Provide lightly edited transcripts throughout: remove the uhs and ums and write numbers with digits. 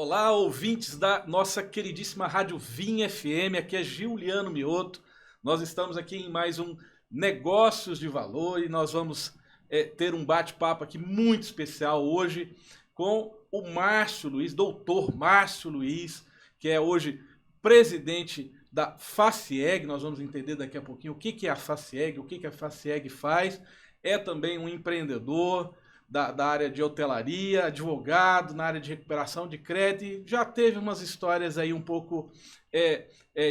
Olá, ouvintes da nossa queridíssima Rádio Vinha FM, aqui é Giuliano Mioto. Nós estamos aqui em mais um Negócios de Valor e nós vamos ter um bate-papo aqui muito especial hoje com o Márcio Luiz, doutor Márcio Luiz, que é hoje presidente da FACIEG. Nós vamos entender daqui a pouquinho o que é a FACIEG, o que a FACIEG faz. É também um empreendedor da área de hotelaria, advogado na área de recuperação de crédito, e já teve umas histórias aí um pouco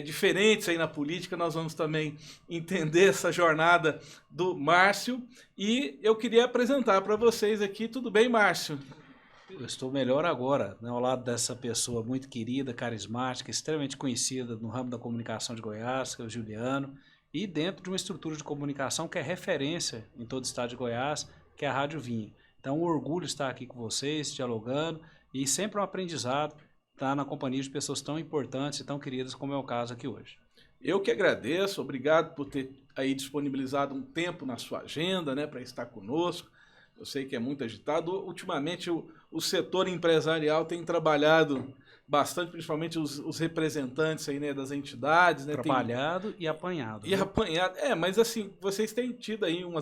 diferentes aí na política. Nós vamos também entender essa jornada do Márcio, e eu queria apresentar para vocês aqui. Tudo bem, Márcio? Eu estou melhor agora, né, ao lado dessa pessoa muito querida, carismática, extremamente conhecida no ramo da comunicação de Goiás, que é o Giuliano, e dentro de uma estrutura de comunicação que é referência em todo o estado de Goiás, que é a Rádio Vinha. Então, um orgulho estar aqui com vocês, dialogando, e sempre um aprendizado estar na companhia de pessoas tão importantes e tão queridas como é o caso aqui hoje. Eu que agradeço, obrigado por ter aí disponibilizado um tempo na sua agenda, né, para estar conosco. Eu sei que é muito agitado. Ultimamente, o setor empresarial tem trabalhado bastante, principalmente os representantes aí, né, das entidades. Né, trabalhado e apanhado. E apanhado. Mas assim, vocês têm tido aí um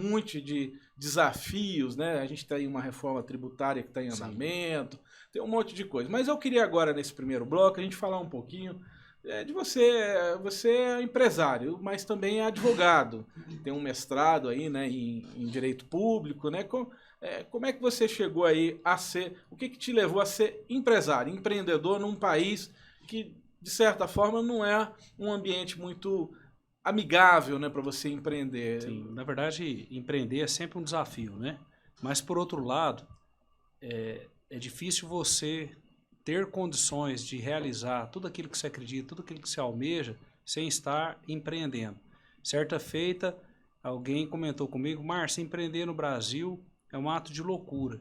monte de desafios, né? A gente tem aí uma reforma tributária que está em andamento, tem um monte de coisa. Mas eu queria agora, nesse primeiro bloco, a gente falar um pouquinho de você. Você é empresário, mas também é advogado. Tem um mestrado aí, né, em Direito Público, né? Como é que você chegou aí a ser... O que te levou a ser empresário, empreendedor num país que, de certa forma, não é um ambiente muito amigável, né, para você empreender? Sim, na verdade, empreender é sempre um desafio, né? Mas, por outro lado, é difícil você ter condições de realizar tudo aquilo que você acredita, tudo aquilo que você almeja, sem estar empreendendo. Certa feita, alguém comentou comigo: Márcio, empreender no Brasil é um ato de loucura.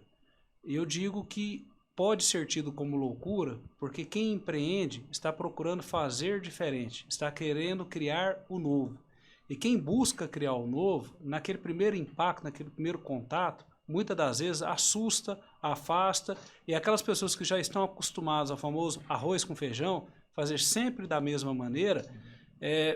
E eu digo que pode ser tido como loucura, porque quem empreende está procurando fazer diferente, está querendo criar o novo. E quem busca criar o novo, naquele primeiro impacto, naquele primeiro contato, muitas das vezes assusta, afasta, e aquelas pessoas que já estão acostumadas ao famoso arroz com feijão, fazer sempre da mesma maneira,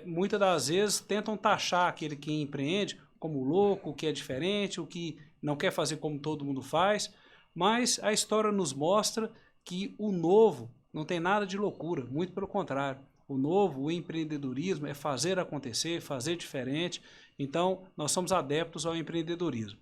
muitas das vezes tentam taxar aquele que empreende como louco, o que é diferente, o que não quer fazer como todo mundo faz. Mas a história nos mostra que o novo não tem nada de loucura, muito pelo contrário. O novo, o empreendedorismo é fazer acontecer, fazer diferente. Então, nós somos adeptos ao empreendedorismo.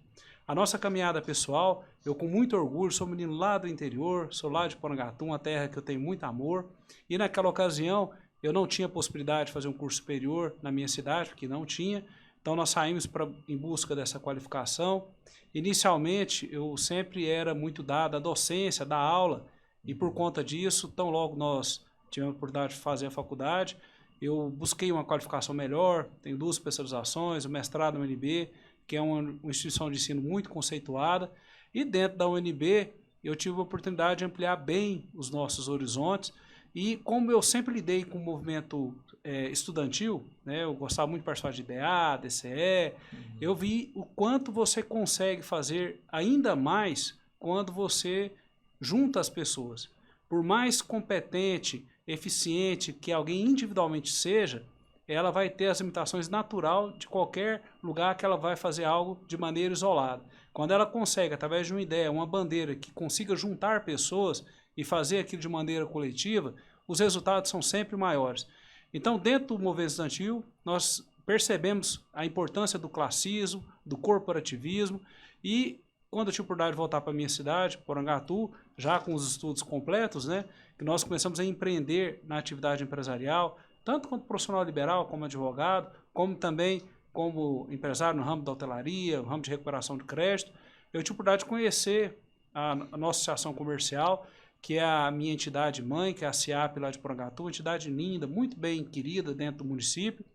A nossa caminhada pessoal, eu com muito orgulho, sou menino lá do interior, sou lá de Porangatu, uma terra que eu tenho muito amor. E naquela ocasião, eu não tinha possibilidade de fazer um curso superior na minha cidade, porque não tinha. Então, nós saímos em busca dessa qualificação. Inicialmente, eu sempre era muito dado à docência, da aula, e por conta disso, tão logo nós tivemos a oportunidade de fazer a faculdade, eu busquei uma qualificação melhor, tenho 2 especializações, o mestrado no UNB, que é uma instituição de ensino muito conceituada, e dentro da UNB eu tive a oportunidade de ampliar bem os nossos horizontes. E como eu sempre lidei com o movimento estudantil, né, eu gostava muito de participar de IDA, DCE, eu vi o quanto você consegue fazer ainda mais quando você junta as pessoas. Por mais competente, eficiente que alguém individualmente seja, ela vai ter as limitações naturais de qualquer lugar que ela vai fazer algo de maneira isolada. Quando ela consegue, através de uma ideia, uma bandeira que consiga juntar pessoas e fazer aquilo de maneira coletiva, os resultados são sempre maiores. Então, dentro do movimento estudantil, nós percebemos a importância do classismo, do corporativismo, e quando eu tive a oportunidade de voltar para a minha cidade, Porangatu, já com os estudos completos, né, que nós começamos a empreender na atividade empresarial, tanto como profissional liberal, como advogado, como também como empresário no ramo da hotelaria, no ramo de recuperação de crédito. Eu tive a oportunidade de conhecer a nossa associação comercial, que é a minha entidade mãe, que é a CIAP lá de Porangatu, uma entidade linda, muito bem querida dentro do município.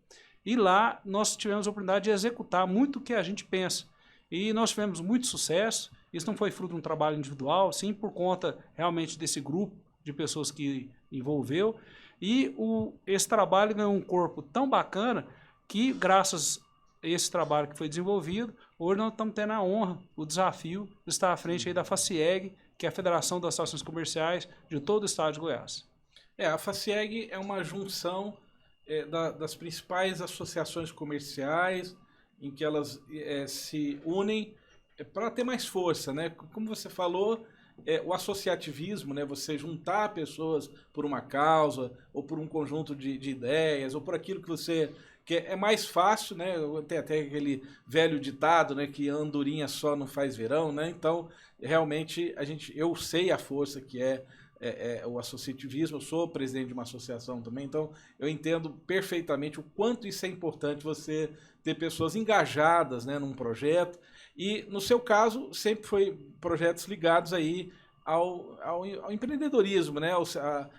E lá nós tivemos a oportunidade de executar muito o que a gente pensa. E nós tivemos muito sucesso. Isso não foi fruto de um trabalho individual, sim por conta realmente desse grupo de pessoas que envolveu. E esse trabalho ganhou um corpo tão bacana que, graças a esse trabalho que foi desenvolvido, hoje nós estamos tendo a honra, o desafio de estar à frente aí da FACIEG, que é a Federação das Associações Comerciais de todo o estado de Goiás. A FACIEG é uma junção das principais associações comerciais em que elas se unem para ter mais força, né? Como você falou, o associativismo, né? Você juntar pessoas por uma causa ou por um conjunto de ideias ou por aquilo que você quer, é mais fácil, né? Tem até aquele velho ditado, né? Que andorinha só não faz verão, né? Então, realmente, eu sei a força que é o associativismo, eu sou presidente de uma associação também, então eu entendo perfeitamente o quanto isso é importante, você ter pessoas engajadas, né, num projeto, e no seu caso sempre foi projetos ligados aí ao empreendedorismo, né,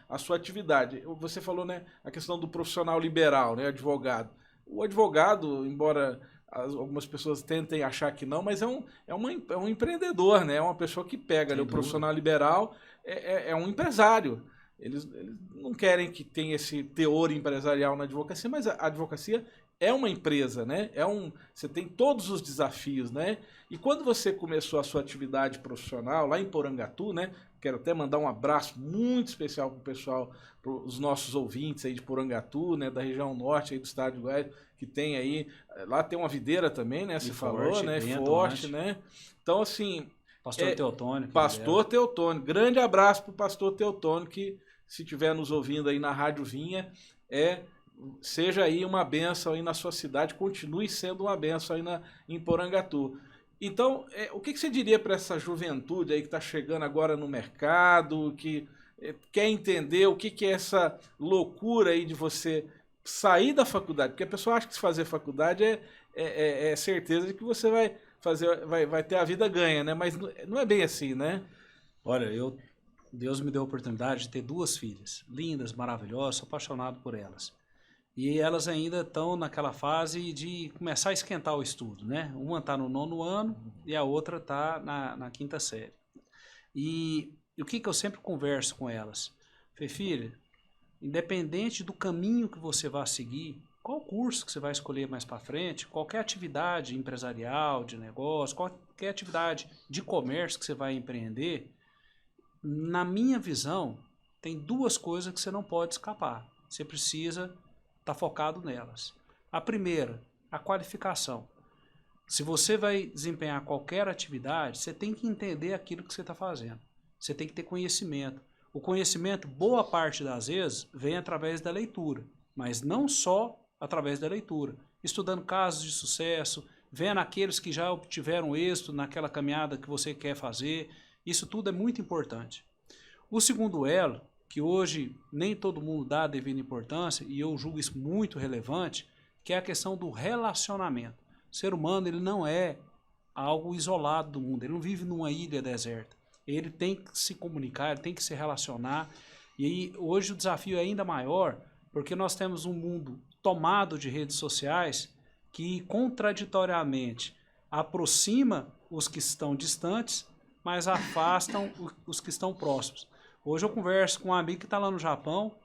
a sua atividade. Você falou, né, a questão do profissional liberal, né, advogado. O advogado, embora algumas pessoas tentem achar que não, mas é um empreendedor, né? É uma pessoa que pega ali, o profissional liberal, é um empresário. Eles não querem que tenha esse teor empresarial na advocacia, mas a advocacia é uma empresa, né? Você tem todos os desafios, né? E quando você começou a sua atividade profissional lá em Porangatu, né? Quero até mandar um abraço muito especial para o pessoal, para os nossos ouvintes aí de Porangatu, né? Da região norte aí do estado de Goiás, que tem aí, lá tem uma videira também, né? Você falou, né? Forte, né? Então, assim... Pastor Teotônio. Pastor Teotônio. Grande abraço para o pastor Teotônio, que se estiver nos ouvindo aí na Rádio Vinha, seja aí uma bênção aí na sua cidade, continue sendo uma bênção aí em Porangatu. Então, o que você diria para essa juventude aí que está chegando agora no mercado, que quer entender o que é essa loucura aí de você sair da faculdade? Porque a pessoa acha que se fazer faculdade é certeza de que você vai ter a vida ganha, né? Mas não é bem assim, né? Olha, Deus me deu a oportunidade de ter 2 filhas, lindas, maravilhosas, sou apaixonado por elas. E elas ainda estão naquela fase de começar a esquentar o estudo, né? Uma está no 9º ano e a outra está na 5ª série. E o que eu sempre converso com elas? Falei, filha, independente do caminho que você vai seguir, qual curso que você vai escolher mais para frente, qualquer atividade empresarial, de negócio, qualquer atividade de comércio que você vai empreender, na minha visão, tem 2 coisas que você não pode escapar. Você precisa estar focado nelas. A primeira, a qualificação. Se você vai desempenhar qualquer atividade, você tem que entender aquilo que você está fazendo. Você tem que ter conhecimento. O conhecimento, boa parte das vezes, vem através da leitura, mas não só através da leitura. Estudando casos de sucesso, vendo aqueles que já obtiveram êxito naquela caminhada que você quer fazer. Isso tudo é muito importante. O segundo elo, que hoje nem todo mundo dá a devida importância, e eu julgo isso muito relevante, que é a questão do relacionamento. O ser humano, ele não é algo isolado do mundo, ele não vive numa ilha deserta. Ele tem que se comunicar, ele tem que se relacionar. E aí, hoje o desafio é ainda maior, porque nós temos um mundo tomado de redes sociais que contraditoriamente aproxima os que estão distantes, mas afastam os que estão próximos. Hoje eu converso com um amigo que está lá no Japão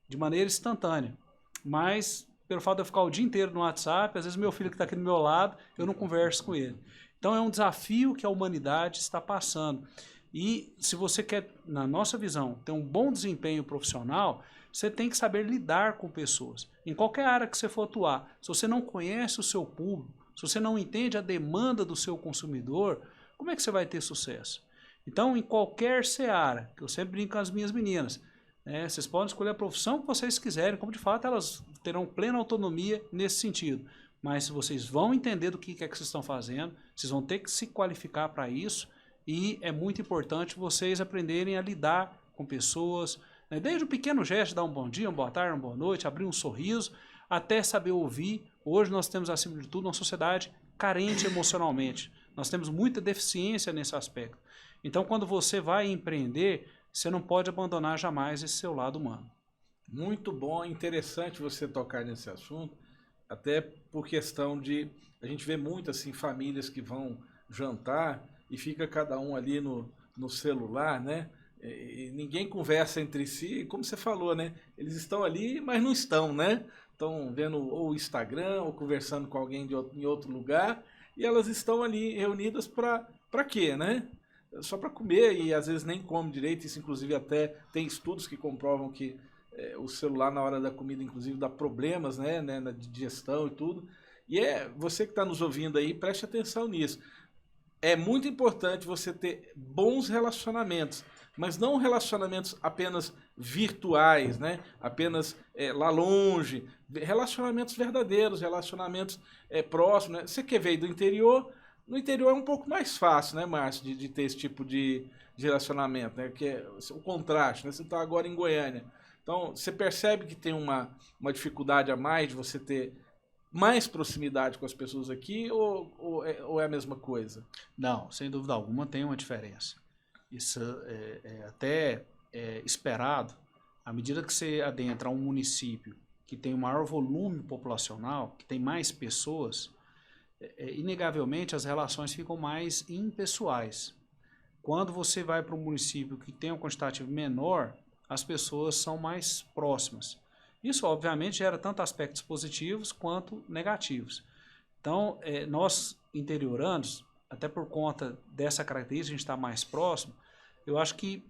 de maneira instantânea, mas pelo fato de eu ficar o dia inteiro no WhatsApp, às vezes meu filho que está aqui do meu lado, eu não converso com ele. Então é um desafio que a humanidade está passando. E se você quer, na nossa visão, ter um bom desempenho profissional, você tem que saber lidar com pessoas. Em qualquer área que você for atuar, se você não conhece o seu público, se você não entende a demanda do seu consumidor, como é que você vai ter sucesso? Então, em qualquer seara, que eu sempre brinco com as minhas meninas, vocês podem escolher a profissão que vocês quiserem, como de fato elas terão plena autonomia nesse sentido. Mas se vocês vão entender do que é que vocês estão fazendo, vocês vão ter que se qualificar para isso, e é muito importante vocês aprenderem a lidar com pessoas, né? Desde o pequeno gesto de dar um bom dia, uma boa tarde, uma boa noite, abrir um sorriso, até saber ouvir. Hoje nós temos, acima de tudo, uma sociedade carente emocionalmente. Nós temos muita deficiência nesse aspecto. Então, quando você vai empreender, você não pode abandonar jamais esse seu lado humano. Muito bom, interessante você tocar nesse assunto, até por questão de... A gente vê muito, assim, famílias que vão jantar e fica cada um ali no celular, né? E ninguém conversa entre si, como você falou, né? Eles estão ali, mas não estão, né? Estão vendo ou o Instagram, ou conversando com alguém em outro lugar, e elas estão ali reunidas para quê, né? só para comer e às vezes nem come direito. Isso, inclusive, até tem estudos que comprovam que o celular na hora da comida, inclusive, dá problemas, né, na digestão e tudo. E você que está nos ouvindo aí, preste atenção nisso. É muito importante você ter bons relacionamentos, mas não relacionamentos apenas virtuais, né? Apenas lá longe. Relacionamentos verdadeiros, relacionamentos próximos. Né? Você que veio do interior, no interior é um pouco mais fácil, né, Márcio, de ter esse tipo de relacionamento, né? Que é o contraste, né? Você está agora em Goiânia. Então, você percebe que tem uma dificuldade a mais de você ter mais proximidade com as pessoas aqui ou é a mesma coisa? Não, sem dúvida alguma tem uma diferença. Isso é até esperado. À medida que você adentra um município que tem um maior volume populacional, que tem mais pessoas, inegavelmente as relações ficam mais impessoais. Quando você vai para um município que tem um quantitativo menor, as pessoas são mais próximas. Isso, obviamente, gera tanto aspectos positivos quanto negativos. Então, nós interioranos, até por conta dessa característica, a gente está mais próximo, eu acho que,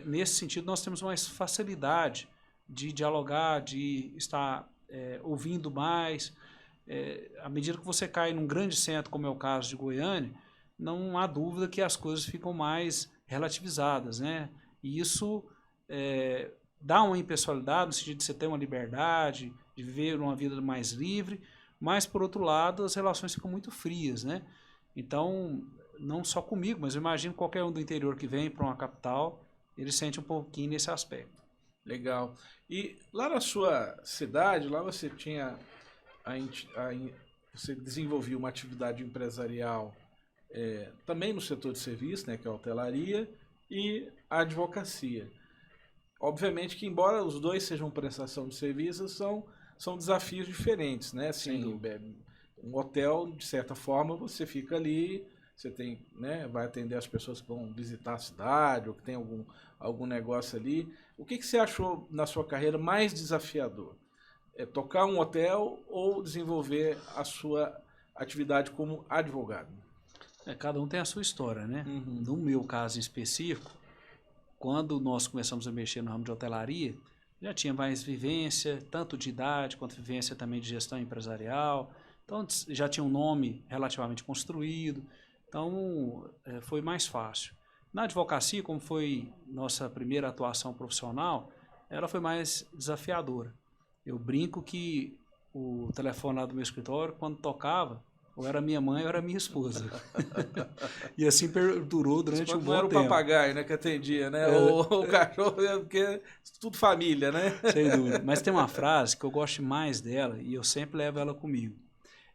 nesse sentido, nós temos mais facilidade de dialogar, de estar ouvindo mais. À medida que você cai num grande centro, como é o caso de Goiânia, não há dúvida que as coisas ficam mais relativizadas, né? E isso dá uma impessoalidade, no sentido de você ter uma liberdade, de viver uma vida mais livre, mas, por outro lado, as relações ficam muito frias, né? Então, não só comigo, mas eu imagino qualquer um do interior que vem para uma capital, ele sente um pouquinho nesse aspecto. Legal. E lá na sua cidade, lá você tinha você desenvolvia uma atividade empresarial também no setor de serviço, né, que é a hotelaria, e a advocacia. Obviamente que, embora os dois sejam prestação de serviços, são desafios diferentes, né? Assim, um hotel, de certa forma, você fica ali, você tem, né, vai atender as pessoas que vão visitar a cidade, ou que tem algum negócio ali. O que você achou na sua carreira mais desafiador? Tocar um hotel ou desenvolver a sua atividade como advogado? Cada um tem a sua história, né? Uhum. No meu caso em específico, quando nós começamos a mexer no ramo de hotelaria, já tinha mais vivência, tanto de idade quanto vivência também de gestão empresarial. Então, já tinha um nome relativamente construído. Então, foi mais fácil. Na advocacia, como foi nossa primeira atuação profissional, ela foi mais desafiadora. Eu brinco que o telefone lá do meu escritório, quando tocava, ou era minha mãe ou era minha esposa. E assim perdurou durante um bom tempo. Não era o papagaio, né, que atendia, né? Ou o cachorro, porque tudo família, né? Sem dúvida. Mas tem uma frase que eu gosto mais dela e eu sempre levo ela comigo.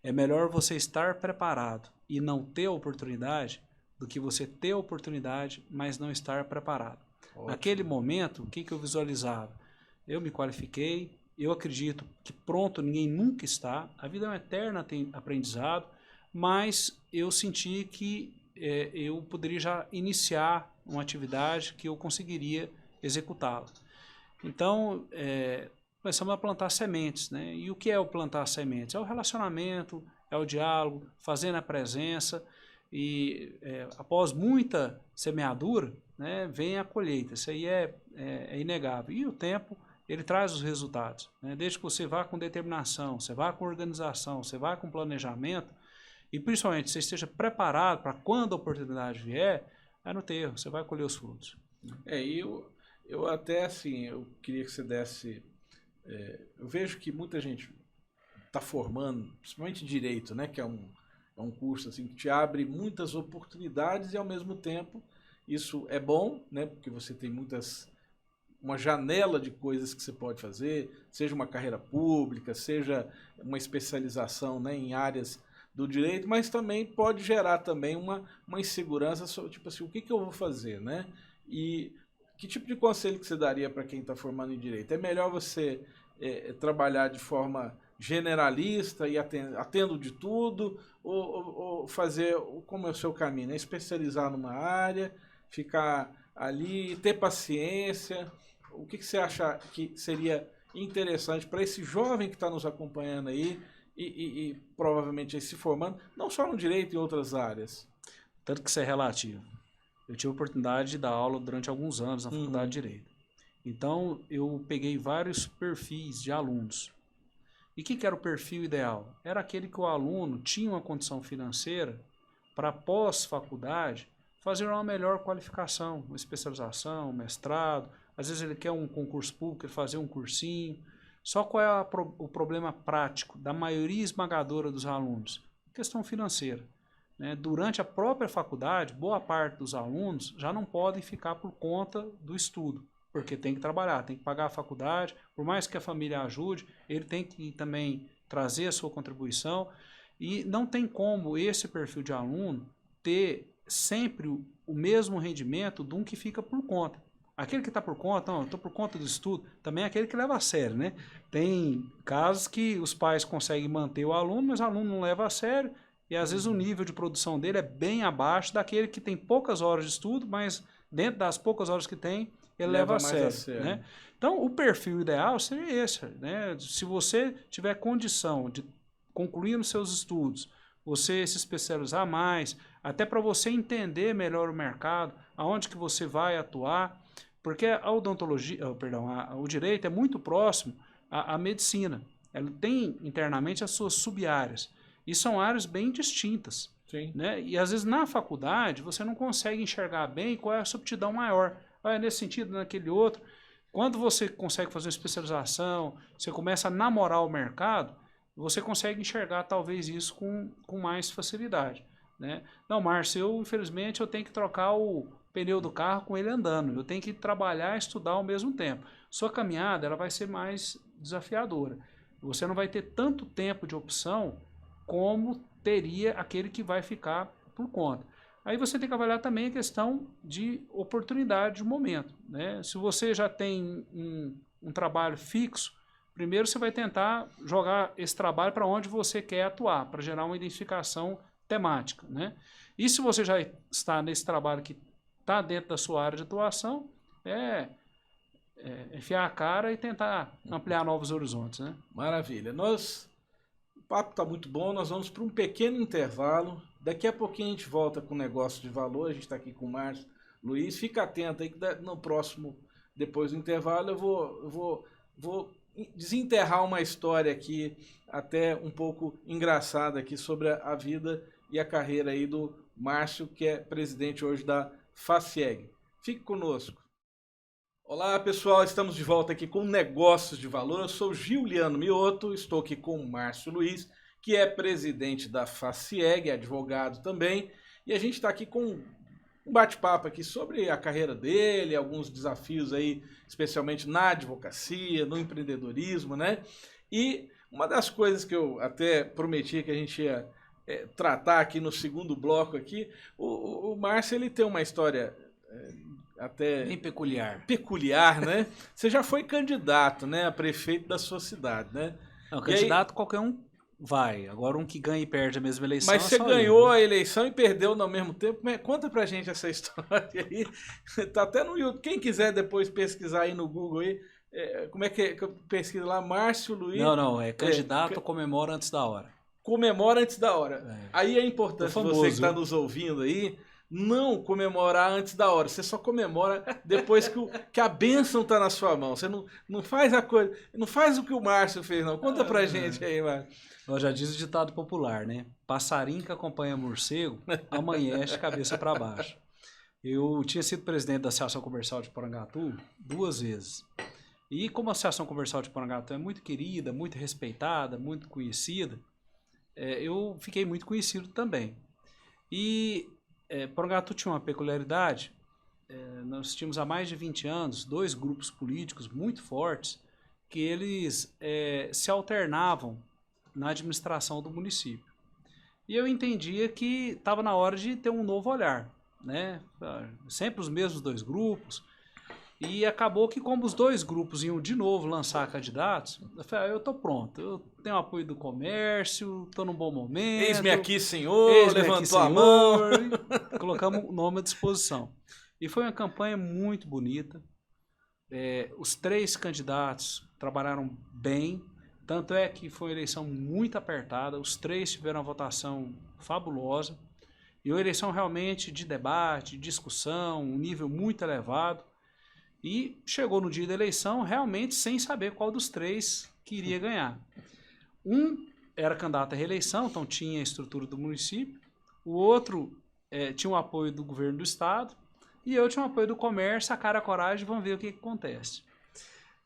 É melhor você estar preparado e não ter a oportunidade do que você ter a oportunidade, mas não estar preparado. Ótimo. Naquele momento, o que eu visualizava? Eu me qualifiquei, eu acredito que pronto ninguém nunca está, a vida é um eterno aprendizado, mas eu senti que eu poderia já iniciar uma atividade que eu conseguiria executá-la. Então, começamos a plantar sementes, né? E o que é o plantar sementes? É o relacionamento, é o diálogo, fazendo a presença e após muita semeadura, né, vem a colheita. Isso aí é inegável. E o tempo, ele traz os resultados, né? Desde que você vá com determinação, você vá com organização, você vá com planejamento e principalmente você esteja preparado para quando a oportunidade vier, é no terro, você vai colher os frutos. Eu até assim, eu queria que você desse... eu vejo que muita gente está formando, principalmente direito, né, que é um curso assim, que te abre muitas oportunidades e ao mesmo tempo isso é bom, né, porque você tem uma janela de coisas que você pode fazer, seja uma carreira pública, seja uma especialização, né, em áreas do direito, mas também pode gerar também uma insegurança sobre, tipo assim, o que eu vou fazer, né? E que tipo de conselho que você daria para quem está formando em direito? É melhor você trabalhar de forma generalista e atendo de tudo, ou fazer, como é o seu caminho, né? Especializar numa área, ficar ali, ter paciência? O que você acha que seria interessante para esse jovem que está nos acompanhando aí e provavelmente aí se formando, não só no direito, em outras áreas? Tanto que isso é relativo. eu tive a oportunidade de dar aula durante alguns anos na Faculdade de Direito. Então, eu peguei vários perfis de alunos. E o que era o perfil ideal? Era aquele que o aluno tinha uma condição financeira para pós-faculdade fazer uma melhor qualificação, uma especialização, um mestrado. Às vezes ele quer um concurso público, ele fazer um cursinho. Só qual é o problema prático da maioria esmagadora dos alunos? Questão financeira. Né? Durante a própria faculdade, boa parte dos alunos já não podem ficar por conta do estudo, porque tem que trabalhar, tem que pagar a faculdade, por mais que a família ajude, ele tem que também trazer a sua contribuição, e não tem como esse perfil de aluno ter sempre o mesmo rendimento de um que fica por conta. Aquele que está por conta, não, estou por conta do estudo, também é aquele que leva a sério, né? Tem casos que os pais conseguem manter o aluno, mas o aluno não leva a sério, e às vezes o nível de produção dele é bem abaixo daquele que tem poucas horas de estudo, mas dentro das poucas horas que tem, ele leva a sério. Né? Então, o perfil ideal seria esse. Né? Se você tiver condição de concluir os seus estudos, você se especializar mais, até para você entender melhor o mercado, aonde que você vai atuar, porque a odontologia, o direito é muito próximo à medicina. Ela tem internamente as suas sub-áreas. E são áreas bem distintas. Sim. Né? E às vezes na faculdade você não consegue enxergar bem qual é a subtilidão maior. Nesse sentido, naquele outro. Quando você consegue fazer uma especialização, você começa a namorar o mercado, você consegue enxergar talvez isso com mais facilidade. Né? Não, Márcio, infelizmente eu tenho que trocar o pneu do carro com ele andando. Eu tenho que trabalhar e estudar ao mesmo tempo. Sua caminhada ela vai ser mais desafiadora. Você não vai ter tanto tempo de opção como teria aquele que vai ficar por conta. Aí você tem que avaliar também a questão de oportunidade de momento. Né? Se você já tem um trabalho fixo, primeiro você vai tentar jogar esse trabalho para onde você quer atuar, para gerar uma identificação temática. Né? E se você já está nesse trabalho que está dentro da sua área de atuação, enfiar a cara e tentar ampliar novos horizontes. Né? Maravilha. O papo está muito bom, nós vamos para um pequeno intervalo. Daqui a pouquinho a gente volta com o negócio de valor. A gente está aqui com o Márcio Luiz. Fica atento aí que no próximo, depois do intervalo, eu vou desenterrar uma história aqui, até um pouco engraçada aqui, sobre a vida e a carreira aí do Márcio, que é presidente hoje da FACIEG. Fique conosco. Olá pessoal, estamos de volta aqui com Negócios de Valor. Eu sou Giuliano Mioto, estou aqui com o Márcio Luiz, que é presidente da FACIEG, advogado também, e a gente está aqui com um bate-papo aqui sobre a carreira dele, alguns desafios aí, especialmente na advocacia, no empreendedorismo, né? E uma das coisas que eu até prometi que a gente ia tratar aqui no segundo bloco aqui, o Márcio, ele tem uma história até bem peculiar. Peculiar, né? Você já foi candidato, né, a prefeito da sua cidade, né? Não, candidato qualquer um vai. Agora um que ganha e perde a mesma eleição. Mas você ganhou a eleição e perdeu ao mesmo tempo. Conta pra gente essa história aí. Tá até no YouTube. Quem quiser depois pesquisar aí no Google aí, como é que pesquisa lá? Márcio Luiz. Não, é candidato comemora antes da hora. Comemora antes da hora. Aí é importante você que está nos ouvindo aí, não comemorar antes da hora. Você só comemora depois que a bênção tá na sua mão. Você não faz a coisa, não faz o que o Márcio fez, não. Conta pra gente aí, Márcio. Eu já diz o ditado popular, né? Passarinho que acompanha morcego, amanhece cabeça para baixo. Eu tinha sido presidente da Associação Comercial de Porangatu 2 vezes. E como a Associação Comercial de Porangatu é muito querida, muito respeitada, muito conhecida, eu fiquei muito conhecido também. E Porangatu tinha uma peculiaridade. Nós tínhamos há mais de 20 anos 2 grupos políticos muito fortes que eles se alternavam na administração do município. E eu entendia que estava na hora de ter um novo olhar, né? Sempre os mesmos 2 grupos. E acabou que, como os 2 grupos iam de novo lançar candidatos, eu falei, eu estou pronto, eu tenho apoio do comércio, estou num bom momento. Eis-me aqui, senhor, levantou a mão. Colocamos o nome à disposição. E foi uma campanha muito bonita. Os 3 candidatos trabalharam bem. Tanto é que foi uma eleição muito apertada, os 3 tiveram uma votação fabulosa. E uma eleição realmente de debate, de discussão, um nível muito elevado. E chegou no dia da eleição realmente sem saber qual dos três queria ganhar. Um era candidato à reeleição, então tinha a estrutura do município. O outro tinha o apoio do governo do estado. E eu tinha o apoio do comércio, a cara e a coragem, vamos ver o que acontece.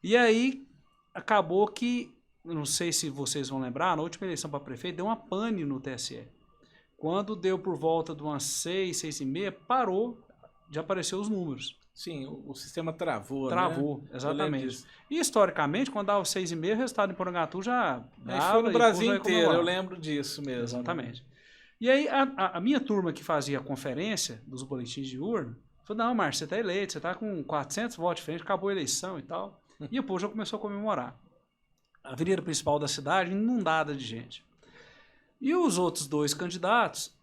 E aí acabou que, não sei se vocês vão lembrar, na última eleição para prefeito deu uma pane no TSE. Quando deu por volta de umas 6, 6h30, parou de aparecer os números. Sim, o sistema travou, Travou, né? exatamente. E historicamente, quando dava 6h30, o resultado em Porangatu já dava. Foi no Brasil inteiro, eu lembro lembro disso mesmo. Exatamente. E aí a minha turma que fazia a conferência dos boletins de urna, falou, não, Márcio, você está eleito, você está com 400 votos de frente, acabou a eleição e tal. E o povo já começou a comemorar. A avenida principal da cidade inundada de gente. E os outros dois candidatos,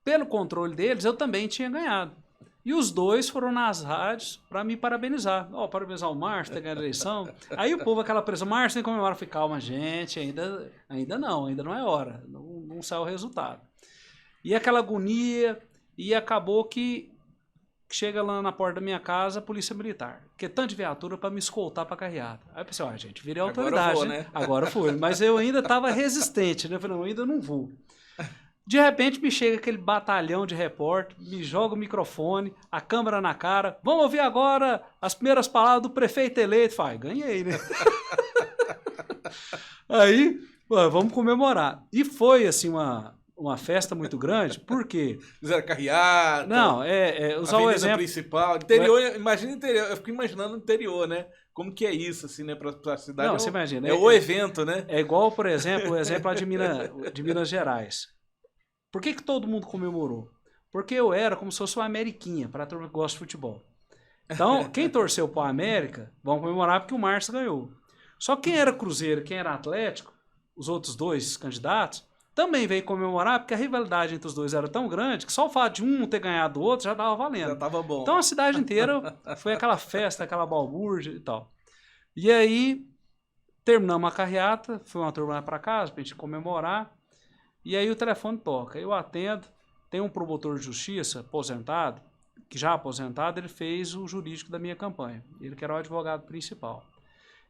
pelo controle deles, eu também tinha ganhado. E os dois foram nas rádios para me parabenizar. Parabenizar o Márcio, ter ganhado a eleição. Aí o povo, aquela pressão, Márcio tem que comemorar. Eu falei, calma, gente, ainda não é hora. Não saiu o resultado. E aquela agonia, e acabou que chega lá na porta da minha casa a polícia militar. Porque tanto de viatura para me escoltar para carreata. Aí eu pensei, gente, virei autoridade. Agora né? Agora foi. Mas eu ainda estava resistente, né? Eu falei, não, ainda não vou. De repente me chega aquele batalhão de repórter, me joga o microfone, a câmera na cara. Vamos ouvir agora as primeiras palavras do prefeito eleito. Falei, ganhei, né? Aí, vamos comemorar. E foi, assim, uma festa muito grande, por quê? Fizeram carreata. Não, usar o exemplo principal. Interior, imagina o interior. Eu fico imaginando o interior, né? Como que é isso, assim, né? Pra cidade. Não, você imagina. É o evento, né? É igual, por exemplo, o exemplo lá de Minas Gerais. Por que todo mundo comemorou? Porque eu era como se fosse uma ameriquinha, para a turma que gosta de futebol. Então, quem torceu para o América, vão comemorar porque o Márcio ganhou. Só quem era Cruzeiro, quem era Atlético, os outros dois candidatos, também veio comemorar porque a rivalidade entre os dois era tão grande que só o fato de um ter ganhado do outro já estava valendo. Já estava bom. Então a cidade inteira foi aquela festa, aquela balbúrdia e tal. E aí, terminamos a carreata, foi uma turma lá para casa para a gente comemorar. E aí o telefone toca, eu atendo, tem um promotor de justiça aposentado, que já aposentado, ele fez o jurídico da minha campanha, ele que era o advogado principal.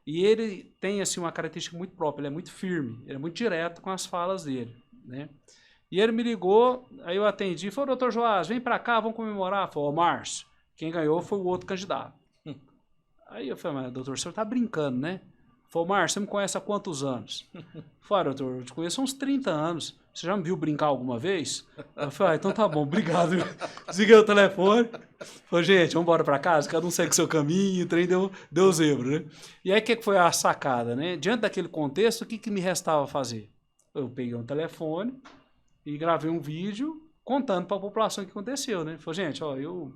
E ele tem assim uma característica muito própria, ele é muito firme, ele é muito direto com as falas dele, né? E ele me ligou, aí eu atendi, falou, doutor Joás, vem pra cá, vamos comemorar. Falou, Márcio, quem ganhou foi o outro candidato. Aí eu falei, mas doutor, o senhor tá brincando, né? Falou, Márcio, você me conhece há quantos anos? Falei, doutor, eu te conheço há uns 30 anos. Você já me viu brincar alguma vez? Eu falei, então tá bom, obrigado. Desliguei o telefone. Falei, gente, vamos embora pra casa, cada um segue o seu caminho, o trem deu zebra, né? E aí o que foi a sacada, né? Diante daquele contexto, o que me restava fazer? Eu peguei um telefone e gravei um vídeo contando pra população o que aconteceu, né? Falei, gente, eu...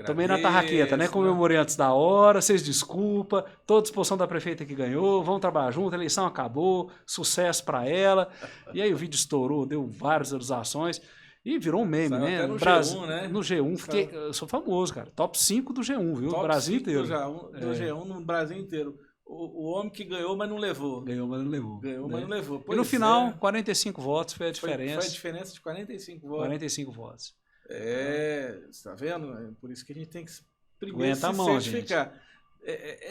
tomei na tarraqueta, né? Comemorei antes da hora, vocês desculpa, toda a disposição da prefeita que ganhou, vamos trabalhar junto, a eleição acabou, sucesso para ela. E aí o vídeo estourou, deu várias visualizações e virou um meme, saiu né? No G1, né? No G1, eu sou famoso, cara. Top 5 do G1, viu? Top no Brasil inteiro. Do G1 no Brasil inteiro. O homem que ganhou, mas não levou. Ganhou, mas não levou. Ganhou, mas não levou. E no final, 45 votos foi a diferença. Foi a diferença de 45 votos. 45 votos. Você tá vendo? É por isso que a gente tem que primeiro Aguenta se certificar.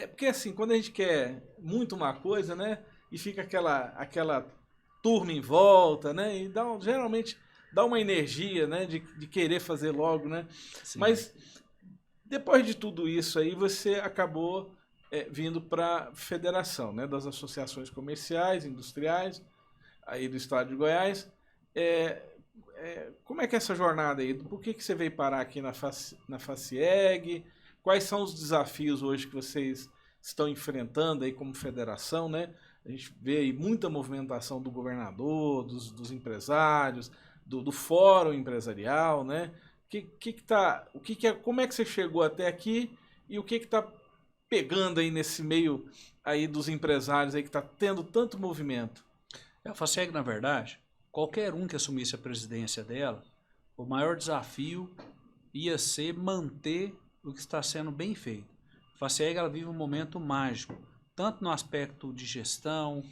Porque assim, quando a gente quer muito uma coisa, né? E fica aquela turma em volta, né? E geralmente dá uma energia, né? De querer fazer logo, né? Sim. Mas depois de tudo isso aí, você acabou vindo para a federação, né? Das associações comerciais, industriais, aí do estado de Goiás. Como é que é essa jornada aí? Por que você veio parar aqui na FACIEG? Quais são os desafios hoje que vocês estão enfrentando aí como federação, né? A gente vê aí muita movimentação do governador, dos empresários, do fórum empresarial, né? Como é que você chegou até aqui e o que está pegando aí nesse meio aí dos empresários aí que está tendo tanto movimento? A FACIEG, na verdade, qualquer um que assumisse a presidência dela, o maior desafio ia ser manter o que está sendo bem feito. A FACIEG, ela vive um momento mágico, tanto no aspecto de gestão,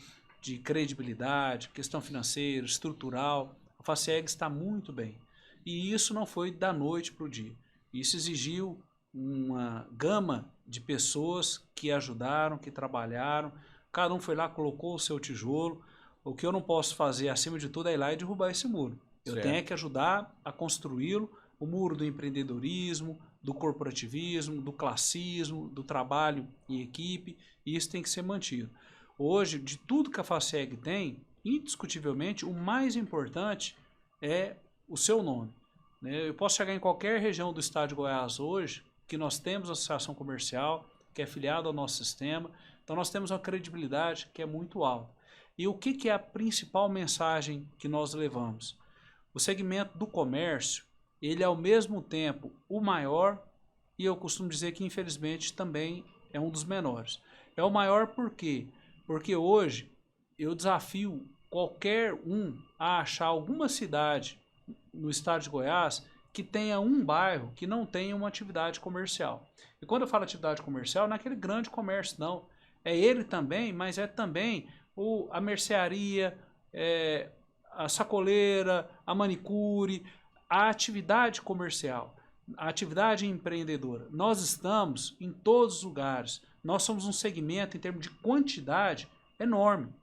de credibilidade, questão financeira, estrutural. A FACIEG está muito bem. E isso não foi da noite para o dia. Isso exigiu uma gama de pessoas que ajudaram, que trabalharam. Cada um foi lá, colocou o seu tijolo. O que eu não posso fazer, acima de tudo, é ir lá e derrubar esse muro. Eu tenho que ajudar a construí-lo, o muro do empreendedorismo, do corporativismo, do classismo, do trabalho em equipe, e isso tem que ser mantido. Hoje, de tudo que a FACEG tem, indiscutivelmente, o mais importante é o seu nome. Eu posso chegar em qualquer região do estado de Goiás hoje, que nós temos a associação comercial, que é afiliada ao nosso sistema, então nós temos uma credibilidade que é muito alta. E o que é a principal mensagem que nós levamos? O segmento do comércio, ele é ao mesmo tempo o maior e eu costumo dizer que infelizmente também é um dos menores. É o maior por quê? Porque hoje eu desafio qualquer um a achar alguma cidade no estado de Goiás que tenha um bairro que não tenha uma atividade comercial. E quando eu falo atividade comercial, não é aquele grande comércio, não. É ele também, mas é também a mercearia, a sacoleira, a manicure, a atividade comercial, a atividade empreendedora. Nós estamos em todos os lugares. Nós somos um segmento, em termos de quantidade, enorme.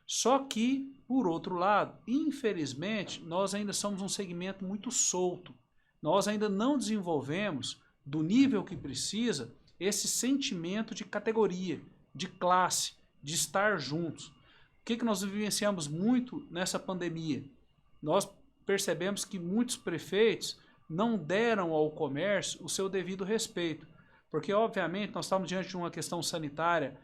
Só que, por outro lado, infelizmente, nós ainda somos um segmento muito solto. Nós ainda não desenvolvemos, do nível que precisa, esse sentimento de categoria, de classe, de estar juntos. O que nós vivenciamos muito nessa pandemia? Nós percebemos que muitos prefeitos não deram ao comércio o seu devido respeito. Porque, obviamente, nós estamos diante de uma questão sanitária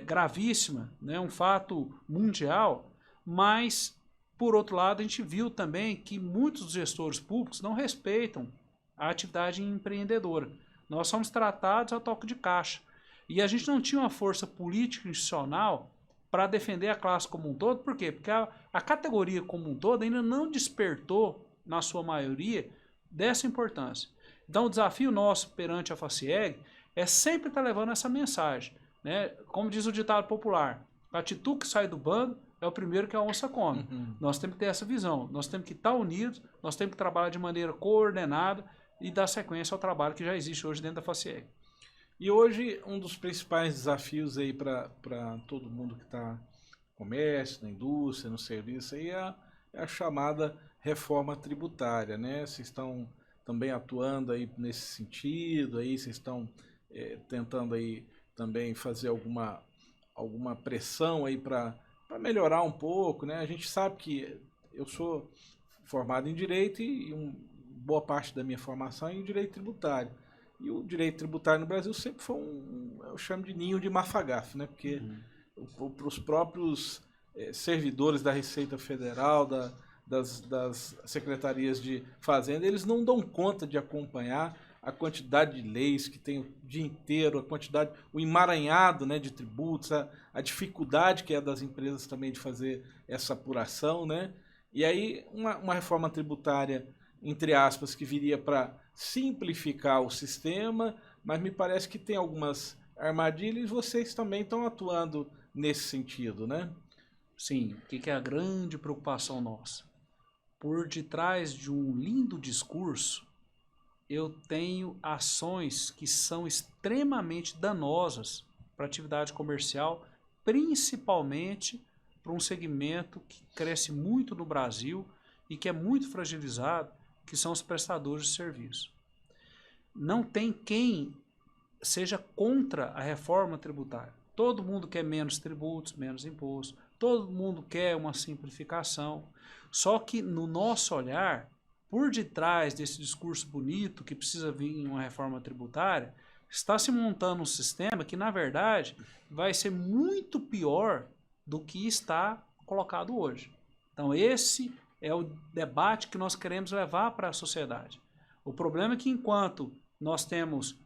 gravíssima, né, um fato mundial, mas, por outro lado, a gente viu também que muitos gestores públicos não respeitam a atividade empreendedora. Nós somos tratados a toque de caixa. E a gente não tinha uma força política institucional para defender a classe como um todo. Por quê? Porque a categoria como um todo ainda não despertou, na sua maioria, dessa importância. Então, o desafio nosso perante a FACEG é sempre estar levando essa mensagem. Né? Como diz o ditado popular, a titu que sai do bando é o primeiro que a onça come. Nós temos que ter essa visão, nós temos que estar unidos, nós temos que trabalhar de maneira coordenada e dar sequência ao trabalho que já existe hoje dentro da FACEG. E hoje, um dos principais desafios aí para todo mundo que está no comércio, na indústria, no serviço, aí é a chamada reforma tributária, né? Vocês estão também atuando aí nesse sentido, aí vocês estão tentando aí também fazer alguma pressão aí para melhorar um pouco, né? A gente sabe que eu sou formado em Direito e boa parte da minha formação é em Direito Tributário. E o direito tributário no Brasil sempre foi eu chamo de ninho de mafagafo, né? Porque para os próprios servidores da Receita Federal, das secretarias de Fazenda, eles não dão conta de acompanhar a quantidade de leis que tem o dia inteiro, o emaranhado, né, de tributos, a dificuldade que é das empresas também de fazer essa apuração, né? E aí uma reforma tributária, entre aspas, que viria para simplificar o sistema, mas me parece que tem algumas armadilhas e vocês também estão atuando nesse sentido, né? Sim, o que é a grande preocupação nossa? Por detrás de um lindo discurso, eu tenho ações que são extremamente danosas para a atividade comercial, principalmente para um segmento que cresce muito no Brasil e que é muito fragilizado, que são os prestadores de serviço. Não tem quem seja contra a reforma tributária. Todo mundo quer menos tributos, menos impostos, todo mundo quer uma simplificação, só que no nosso olhar, por detrás desse discurso bonito que precisa vir em uma reforma tributária, está se montando um sistema que, na verdade, vai ser muito pior do que está colocado hoje. Então, esse é o debate que nós queremos levar para a sociedade. O problema é que, enquanto nós temos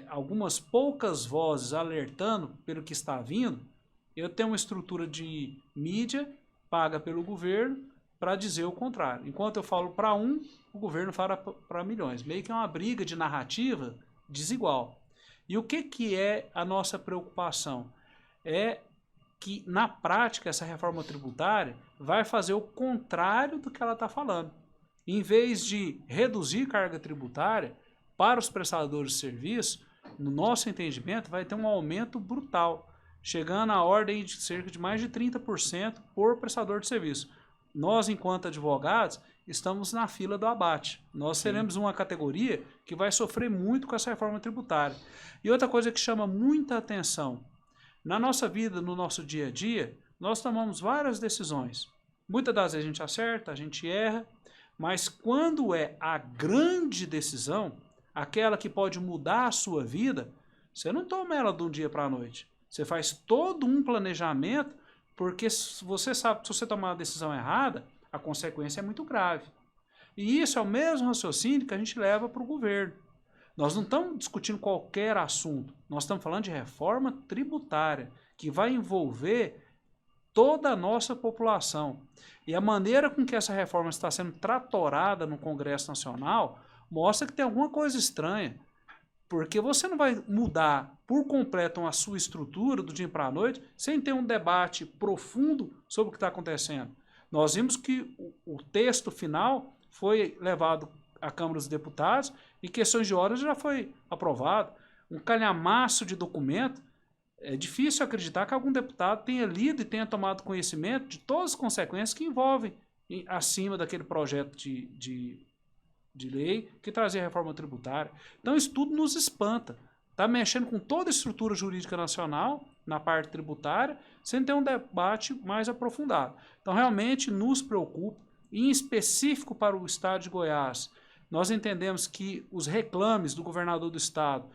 algumas poucas vozes alertando pelo que está vindo, eu tenho uma estrutura de mídia paga pelo governo para dizer o contrário. Enquanto eu falo para um, o governo fala para milhões. Meio que é uma briga de narrativa desigual. E o que é a nossa preocupação? É que, na prática, essa reforma tributária vai fazer o contrário do que ela está falando. Em vez de reduzir carga tributária para os prestadores de serviço, no nosso entendimento, vai ter um aumento brutal, chegando à ordem de cerca de mais de 30% por prestador de serviço. Nós, enquanto advogados, estamos na fila do abate. Nós seremos uma categoria que vai sofrer muito com essa reforma tributária. E outra coisa que chama muita atenção, na nossa vida, no nosso dia a dia, nós tomamos várias decisões. Muitas das vezes a gente acerta, a gente erra, mas quando é a grande decisão, aquela que pode mudar a sua vida, você não toma ela de um dia para a noite. Você faz todo um planejamento, porque você sabe que se você tomar uma decisão errada, a consequência é muito grave. E isso é o mesmo raciocínio que a gente leva para o governo. Nós não estamos discutindo qualquer assunto, nós estamos falando de reforma tributária, que vai envolver toda a nossa população. E a maneira com que essa reforma está sendo tratorada no Congresso Nacional mostra que tem alguma coisa estranha. Porque você não vai mudar por completo a sua estrutura do dia para a noite sem ter um debate profundo sobre o que está acontecendo. Nós vimos que o texto final foi levado à Câmara dos Deputados e questões de horas já foi aprovado. Um calhamaço de documento. É difícil acreditar que algum deputado tenha lido e tenha tomado conhecimento de todas as consequências que envolvem acima daquele projeto de lei que trazia a reforma tributária. Então isso tudo nos espanta. Está mexendo com toda a estrutura jurídica nacional, na parte tributária, sem ter um debate mais aprofundado. Então realmente nos preocupa, e em específico para o estado de Goiás, nós entendemos que os reclames do governador do estado,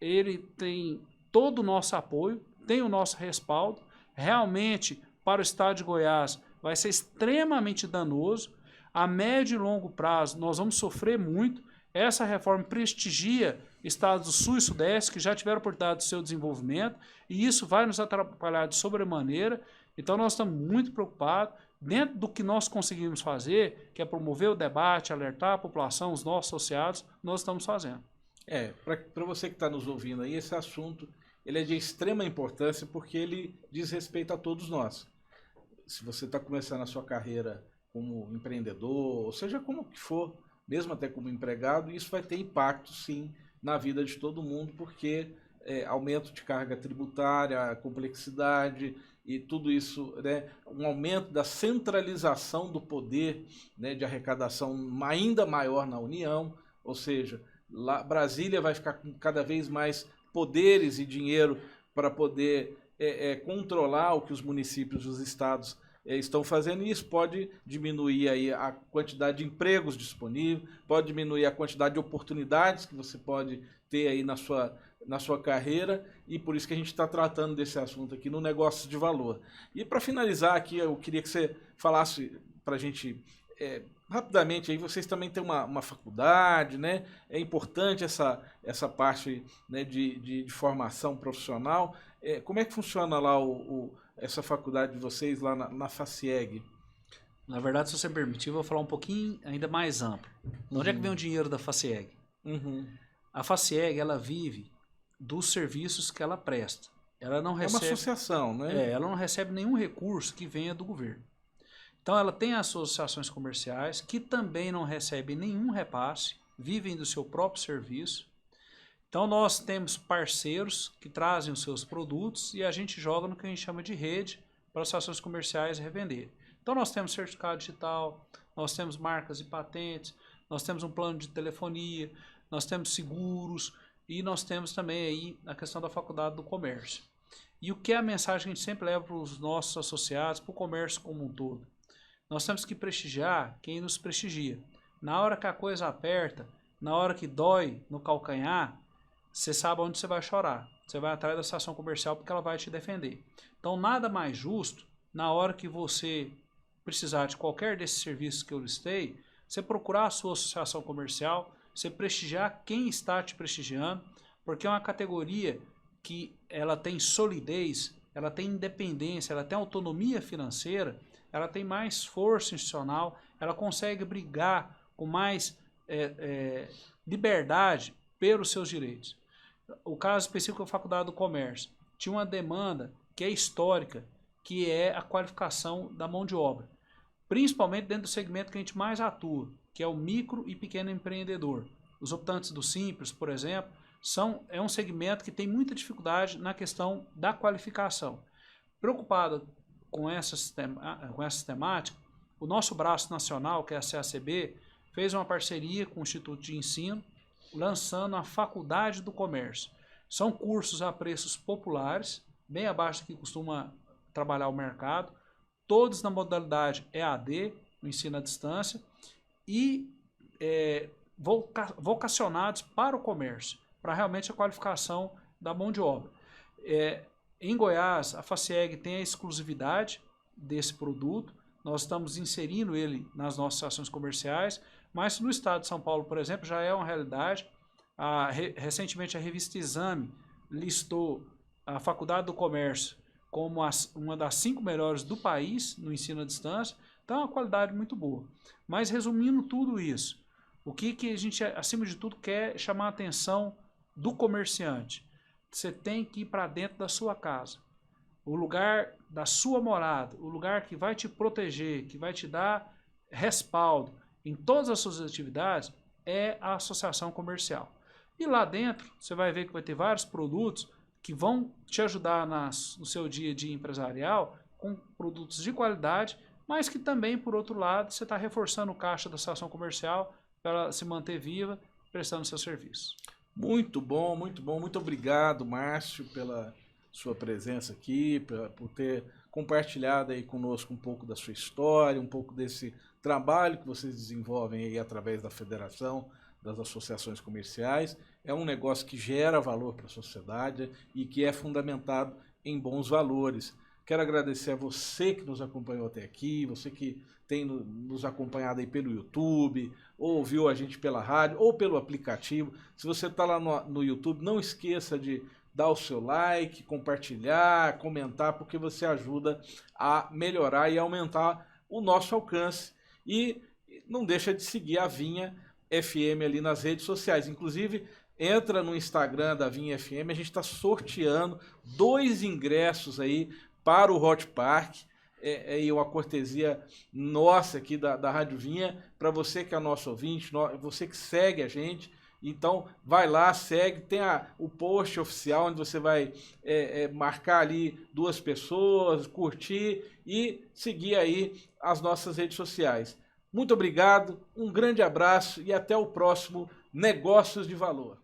ele tem todo o nosso apoio, tem o nosso respaldo. Realmente, para o estado de Goiás, vai ser extremamente danoso. A médio e longo prazo, nós vamos sofrer muito. Essa reforma prestigia estados do Sul e Sudeste que já tiveram oportunidade do seu desenvolvimento, e isso vai nos atrapalhar de sobremaneira. Então nós estamos muito preocupados. Dentro do que nós conseguimos fazer, que é promover o debate, alertar a população, os nossos associados, nós estamos fazendo. Para você que está nos ouvindo aí, esse assunto ele é de extrema importância porque ele diz respeito a todos nós. Se você está começando a sua carreira como empreendedor, ou seja, como que for, mesmo até como empregado, isso vai ter impacto, sim, na vida de todo mundo, porque aumento de carga tributária, complexidade e tudo isso, né, um aumento da centralização do poder, né, de arrecadação ainda maior na União, ou seja, lá, Brasília vai ficar com cada vez mais poderes e dinheiro para poder controlar o que os municípios e os estados estão fazendo, e isso pode diminuir aí a quantidade de empregos disponíveis, pode diminuir a quantidade de oportunidades que você pode ter aí na sua carreira, e por isso que a gente está tratando desse assunto aqui no Negócios de Valor. E para finalizar aqui, eu queria que você falasse para a gente rapidamente, aí vocês também têm uma faculdade, né? É importante essa parte, né, de formação profissional. Como é que funciona lá essa faculdade de vocês lá na FACIEG? Na verdade, se você me permitir, eu vou falar um pouquinho ainda mais amplo. De onde é que vem o dinheiro da FACIEG? A FACIEG, ela vive dos serviços que ela presta. Ela não recebe, é uma associação, né? Ela não recebe nenhum recurso que venha do governo. Então ela tem associações comerciais que também não recebem nenhum repasse, vivem do seu próprio serviço. Então nós temos parceiros que trazem os seus produtos e a gente joga no que a gente chama de rede para associações comerciais revender. Então nós temos certificado digital, nós temos marcas e patentes, nós temos um plano de telefonia, nós temos seguros e nós temos também aí a questão da faculdade do comércio. E o que é a mensagem que a gente sempre leva para os nossos associados, para o comércio como um todo? Nós temos que prestigiar quem nos prestigia. Na hora que a coisa aperta, na hora que dói no calcanhar, você sabe onde você vai chorar. Você vai atrás da associação comercial porque ela vai te defender. Então nada mais justo, na hora que você precisar de qualquer desses serviços que eu listei, você procurar a sua associação comercial, você prestigiar quem está te prestigiando, porque é uma categoria que ela tem solidez, ela tem independência, ela tem autonomia financeira, ela tem mais força institucional, ela consegue brigar com mais liberdade pelos seus direitos. O caso específico da Faculdade do Comércio tinha uma demanda que é histórica, que é a qualificação da mão de obra, principalmente dentro do segmento que a gente mais atua, que é o micro e pequeno empreendedor. Os optantes do Simples, por exemplo, é um segmento que tem muita dificuldade na questão da qualificação. Preocupado com essa temática, o nosso braço nacional, que é a CACB, fez uma parceria com o Instituto de Ensino, lançando a Faculdade do Comércio. São cursos a preços populares, bem abaixo do que costuma trabalhar o mercado, todos na modalidade EAD, o ensino à distância, e vocacionados para o comércio, para realmente a qualificação da mão de obra. Em Goiás, a FACIEG tem a exclusividade desse produto, nós estamos inserindo ele nas nossas ações comerciais, mas no estado de São Paulo, por exemplo, já é uma realidade. Recentemente a revista Exame listou a Faculdade do Comércio como uma das 5 melhores do país no ensino à distância, então é uma qualidade muito boa. Mas resumindo tudo isso, o que a gente, acima de tudo, quer chamar a atenção do comerciante? Você tem que ir para dentro da sua casa, o lugar da sua morada, o lugar que vai te proteger, que vai te dar respaldo em todas as suas atividades, é a associação comercial. E lá dentro, você vai ver que vai ter vários produtos que vão te ajudar no seu dia a dia empresarial, com produtos de qualidade, mas que também, por outro lado, você está reforçando o caixa da associação comercial para ela se manter viva, prestando seu serviço. Muito bom, muito bom. Muito obrigado, Márcio, pela sua presença aqui, por ter compartilhado aí conosco um pouco da sua história, um pouco desse trabalho que vocês desenvolvem aí através da Federação das Associações Comerciais. É um negócio que gera valor para a sociedade e que é fundamentado em bons valores. Quero agradecer a você que nos acompanhou até aqui, você que tem nos acompanhado aí pelo YouTube, ou ouviu a gente pela rádio, ou pelo aplicativo. Se você está lá no YouTube, não esqueça de dar o seu like, compartilhar, comentar, porque você ajuda a melhorar e aumentar o nosso alcance. E não deixa de seguir a Vinha FM ali nas redes sociais. Inclusive, entra no Instagram da Vinha FM, a gente está sorteando 2 ingressos aí para o Hot Park, uma cortesia nossa aqui da Rádio Vinha, para você que é nosso ouvinte, você que segue a gente. Então, vai lá, segue, tem o post oficial, onde você vai marcar ali 2 pessoas, curtir e seguir aí as nossas redes sociais. Muito obrigado, um grande abraço e até o próximo Negócios de Valor.